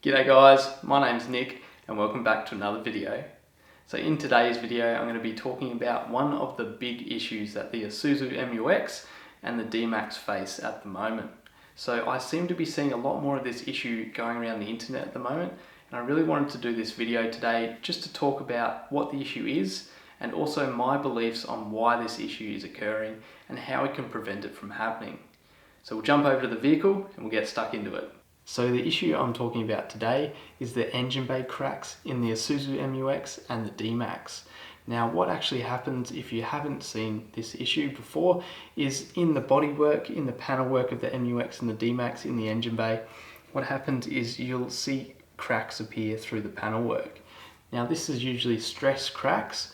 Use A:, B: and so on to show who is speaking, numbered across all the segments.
A: G'day guys, my name's Nick and welcome back to another video. So in today's video I'm going to be talking about one of the big issues that the Isuzu Mu-x and the D-max face at the moment. So I seem to be seeing a lot more of this issue going around the internet at the moment, and I really wanted to do this video today just to talk about what the issue is and also my beliefs on why this issue is occurring and how we can prevent it from happening. So we'll jump over to the vehicle and we'll get stuck into it. So the issue I'm talking about today is the engine bay cracks in the Isuzu Mu-x and the D-max. Now what actually happens, if you haven't seen this issue before, is in the bodywork, in the panel work of the Mu-x and the D-max in the engine bay, what happens is you'll see cracks appear through the panel work. Now this is usually stress cracks,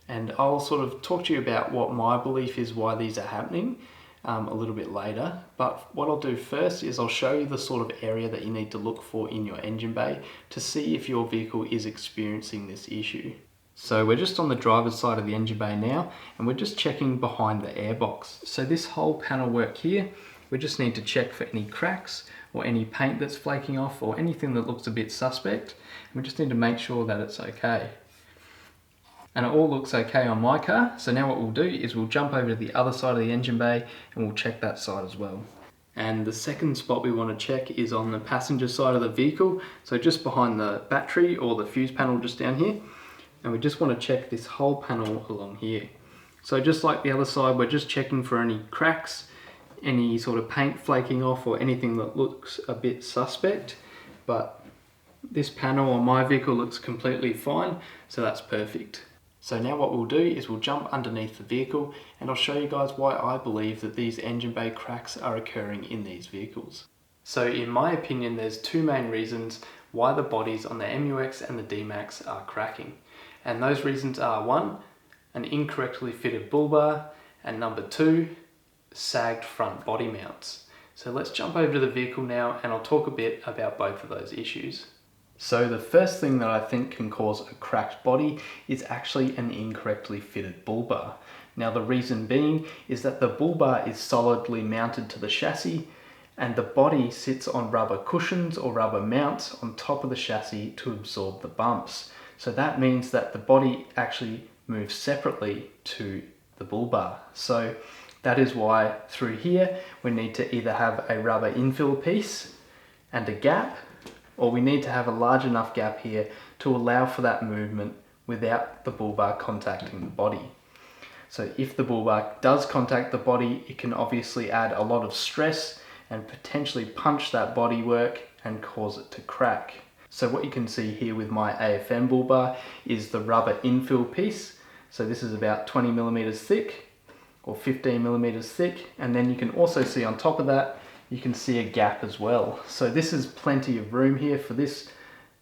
A: and I'll sort of talk to you about what my belief is why these are happening a little bit later. But what I'll do first is I'll show you the sort of area that you need to look for in your engine bay to see if your vehicle is experiencing this issue. So we're just on the driver's side of the engine bay now, and we're just checking behind the airbox. So this whole panel work here, we just need to check for any cracks or any paint that's flaking off or anything that looks a bit suspect. We just need to make sure that it's okay. And it all looks okay on my car, so now what we'll do is we'll jump over to the other side of the engine bay and we'll check that side as well. And the second spot we want to check is on the passenger side of the vehicle, so just behind the battery or the fuse panel just down here. And we just want to check this whole panel along here. So just like the other side, we're just checking for any cracks, any sort of paint flaking off or anything that looks a bit suspect. But this panel on my vehicle looks completely fine, so that's perfect. So now what we'll do is we'll jump underneath the vehicle and I'll show you guys why I believe that these engine bay cracks are occurring in these vehicles. So in my opinion, there's two main reasons why the bodies on the Mu-x and the D-max are cracking. And those reasons are: one, an incorrectly fitted bull bar, and number two, sagged front body mounts. So let's jump over to the vehicle now and I'll talk a bit about both of those issues. So the first thing that I think can cause a cracked body is actually an incorrectly fitted bull bar. Now the reason being is that the bull bar is solidly mounted to the chassis and the body sits on rubber cushions or rubber mounts on top of the chassis to absorb the bumps. So that means that the body actually moves separately to the bull bar. So that is why through here we need to either have a rubber infill piece and a gap, or we need to have a large enough gap here to allow for that movement without the bull bar contacting the body. So if the bull bar does contact the body, it can obviously add a lot of stress and potentially punch that bodywork and cause it to crack. So what you can see here with my AFM bull bar is the rubber infill piece. So this is about 20 millimeters thick or 15 millimeters thick, and then you can also see on top of that you can see a gap as well. So this is plenty of room here for this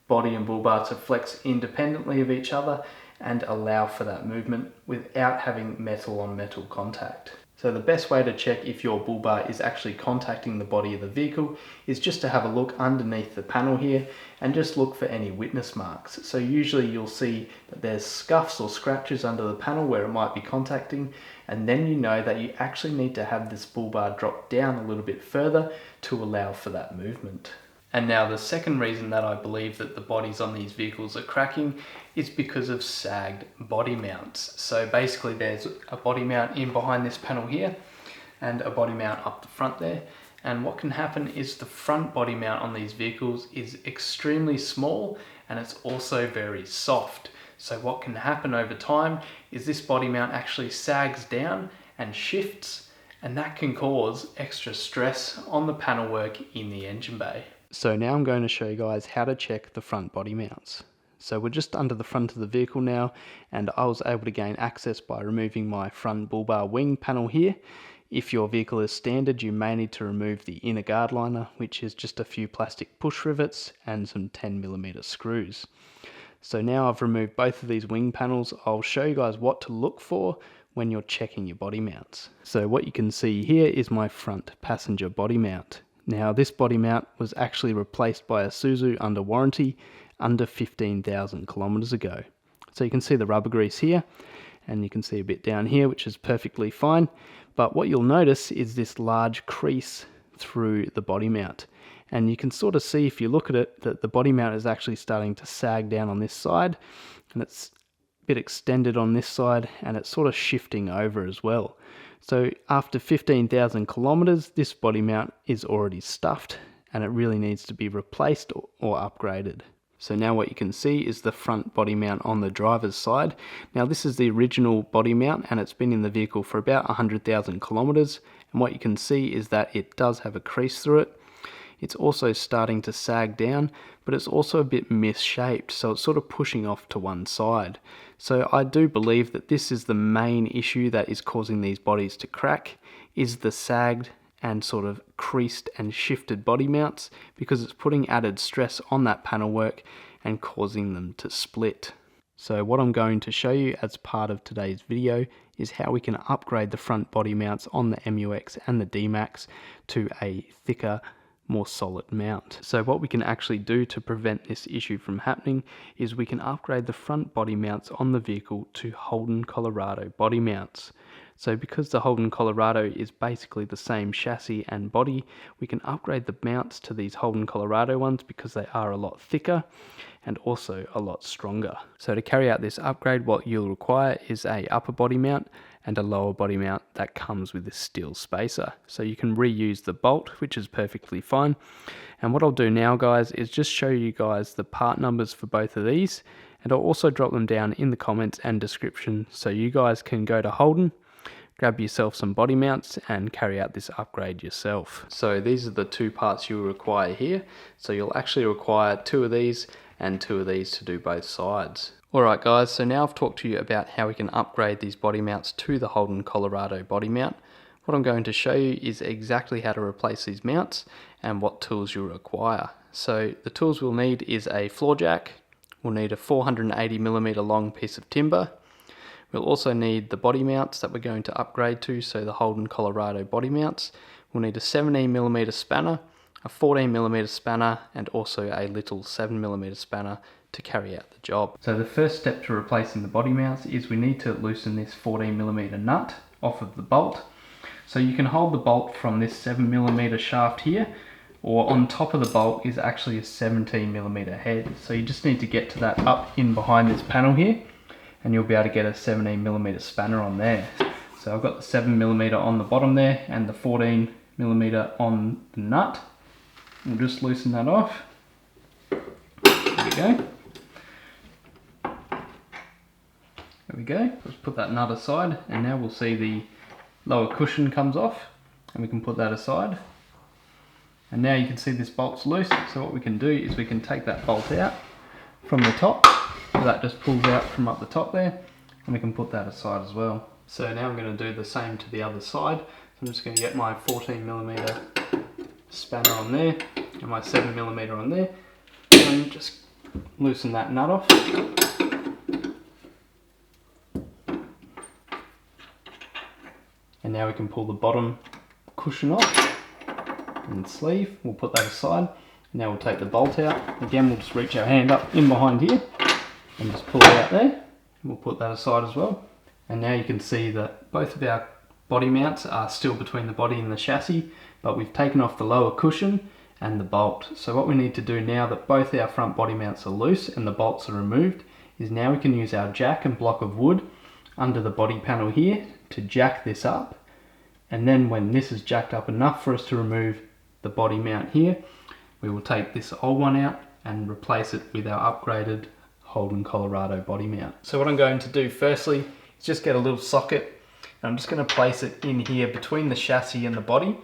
A: body and bull bar to flex independently of each other and allow for that movement without having metal on metal contact. So the best way to check if your bull bar is actually contacting the body of the vehicle is just to have a look underneath the panel here and just look for any witness marks. So usually you'll see that there's scuffs or scratches under the panel where it might be contacting, and then you know that you actually need to have this bull bar drop down a little bit further to allow for that movement. And now the second reason that I believe that the bodies on these vehicles are cracking is because of sagged body mounts. So basically there's a body mount in behind this panel here and a body mount up the front there. And what can happen is the front body mount on these vehicles is extremely small and it's also very soft. So what can happen over time is this body mount actually sags down and shifts, and that can cause extra stress on the panel work in the engine bay. So now I'm going to show you guys how to check the front body mounts. So we're just under the front of the vehicle now, and I was able to gain access by removing my front bull bar wing panel here. If your vehicle is standard, you may need to remove the inner guard liner, which is just a few plastic push rivets and some 10mm screws. So now I've removed both of these wing panels, I'll show you guys what to look for when you're checking your body mounts. So what you can see here is my front passenger body mount. Now this body mount was actually replaced by Isuzu under warranty under 15,000 kilometers ago. So you can see the rubber grease here, and you can see a bit down here, which is perfectly fine. But what you'll notice is this large crease through the body mount. And you can sort of see if you look at it that the body mount is actually starting to sag down on this side, and it's a bit extended on this side, and it's sort of shifting over as well. So after 15,000 kilometers, this body mount is already stuffed and it really needs to be replaced or upgraded. So now what you can see is the front body mount on the driver's side. Now this is the original body mount and it's been in the vehicle for about 100,000 kilometers. And what you can see is that it does have a crease through it. It's also starting to sag down, but it's also a bit misshaped, so it's sort of pushing off to one side. So I do believe that this is the main issue that is causing these bodies to crack, is the sagged and sort of creased and shifted body mounts, because it's putting added stress on that panel work and causing them to split. So what I'm going to show you as part of today's video is how we can upgrade the front body mounts on the MU-X and the D-max to a thicker, more solid mount. So what we can actually do to prevent this issue from happening is we can upgrade the front body mounts on the vehicle to Holden Colorado body mounts. So because the Holden Colorado is basically the same chassis and body, we can upgrade the mounts to these Holden Colorado ones because they are a lot thicker and also a lot stronger. So to carry out this upgrade, what you'll require is a upper body mount and a lower body mount that comes with this steel spacer. So you can reuse the bolt, which is perfectly fine. And what I'll do now, guys, is just show you guys the part numbers for both of these, and I'll also drop them down in the comments and description so you guys can go to Holden, grab yourself some body mounts and carry out this upgrade yourself. So these are the two parts you'll require here. So you'll actually require 2 of these and 2 of these to do both sides. Alright guys, so now I've talked to you about how we can upgrade these body mounts to the Holden Colorado body mount. What I'm going to show you is exactly how to replace these mounts and what tools you'll require. So the tools we'll need is a floor jack, we'll need a 480mm long piece of timber, we'll also need the body mounts that we're going to upgrade to, so the Holden Colorado body mounts. We'll need a 17mm spanner, a 14mm spanner, and also a little 7mm spanner to carry out the job. So the first step to replacing the body mounts is we need to loosen this 14mm nut off of the bolt. So you can hold the bolt from this 7mm shaft here, or on top of the bolt is actually a 17mm head. So you just need to get to that up in behind this panel here, and you'll be able to get a 17mm spanner on there. So I've got the 7mm on the bottom there and the 14mm on the nut. We'll just loosen that off. There we go. There we go. Let's put that nut aside, and now we'll see the lower cushion comes off, and we can put that aside. And now you can see this bolt's loose, so what we can do is we can take that bolt out from the top. So that just pulls out from up the top there, and we can put that aside as well. So now I'm going to do the same to the other side. I'm just going to get my 14mm spanner on there and my 7mm on there, and just loosen that nut off. And now we can pull the bottom cushion off and sleeve. We'll put that aside. Now we'll take the bolt out. Again, we'll just reach our hand up in behind here and just pull it out there. And we'll put that aside as well. And now you can see that both of our body mounts are still between the body and the chassis, but we've taken off the lower cushion and the bolt. So what we need to do now that both our front body mounts are loose and the bolts are removed is now we can use our jack and block of wood under the body panel here to jack this up. And then when this is jacked up enough for us to remove the body mount here, we will take this old one out and replace it with our upgraded Holden Colorado body mount. So what I'm going to do firstly is just get a little socket, and I'm just going to place it in here between the chassis and the body,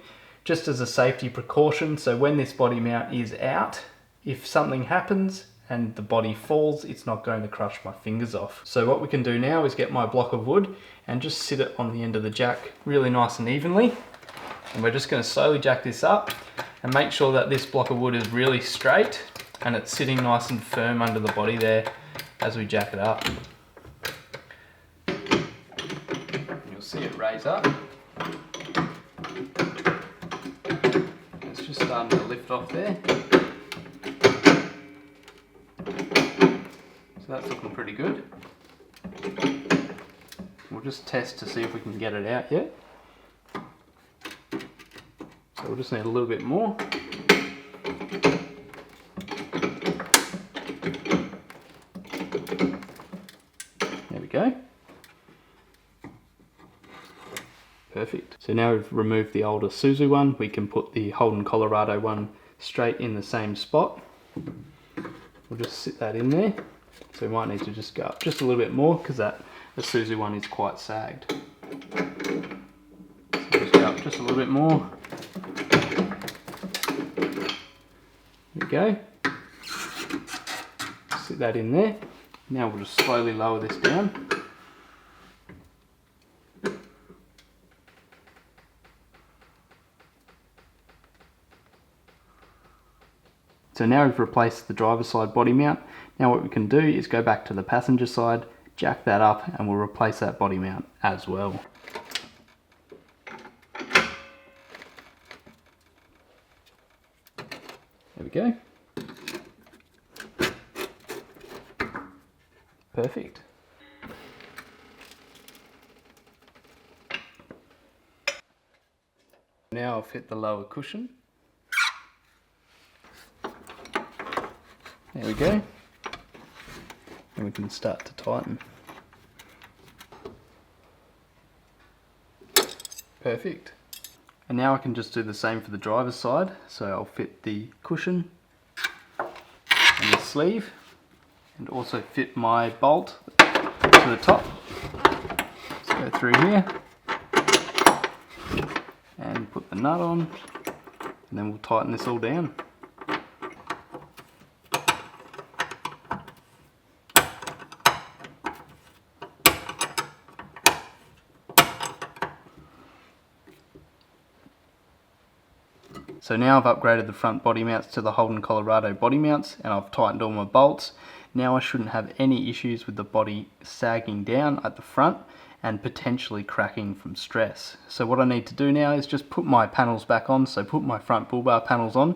A: just as a safety precaution. So when this body mount is out, if something happens and the body falls, it's not going to crush my fingers off. So what we can do now is get my block of wood and just sit it on the end of the jack really nice and evenly. And we're just going to slowly jack this up and make sure that this block of wood is really straight and it's sitting nice and firm under the body there as we jack it up. You'll see it raise up. It's just starting to lift off there. So that's looking pretty good. We'll just test to see if we can get it out yet. So we'll just need a little bit more. There we go. Perfect. So now we've removed the older Isuzu one, we can put the Holden Colorado one straight in the same spot. We'll just sit that in there. So we might need to just go up just a little bit more because that Isuzu one is quite sagged. So just go up just a little bit more. There we go. Sit that in there. Now we'll just slowly lower this down. So now we've replaced the driver's side body mount. Now what we can do is go back to the passenger side, jack that up, and we'll replace that body mount as well. There we go. Perfect. Now I'll fit the lower cushion. There we go. And we can start to tighten. Perfect. And now I can just do the same for the driver's side. So I'll fit the cushion and the sleeve, and also fit my bolt to the top. Let's go through here and put the nut on, and then we'll tighten this all down. So now I've upgraded the front body mounts to the Holden Colorado body mounts, and I've tightened all my bolts. Now I shouldn't have any issues with the body sagging down at the front and potentially cracking from stress. So what I need to do now is just put my panels back on, so put my front bull bar panels on,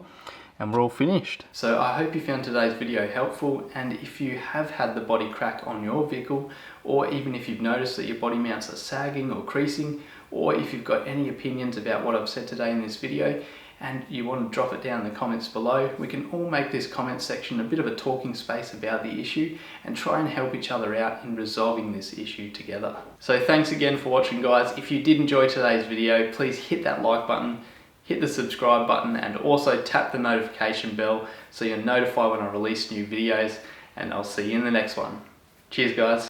A: and we're all finished. So I hope you found today's video helpful, and if you have had the body crack on your vehicle, or even if you've noticed that your body mounts are sagging or creasing, or if you've got any opinions about what I've said today in this video, and you want to drop it down in the comments below, we can all make this comment section a bit of a talking space about the issue and try and help each other out in resolving this issue together. So thanks again for watching, guys. If you did enjoy today's video, please hit that like button, hit the subscribe button, and also tap the notification bell so you're notified when I release new videos, and I'll see you in the next one. Cheers, guys.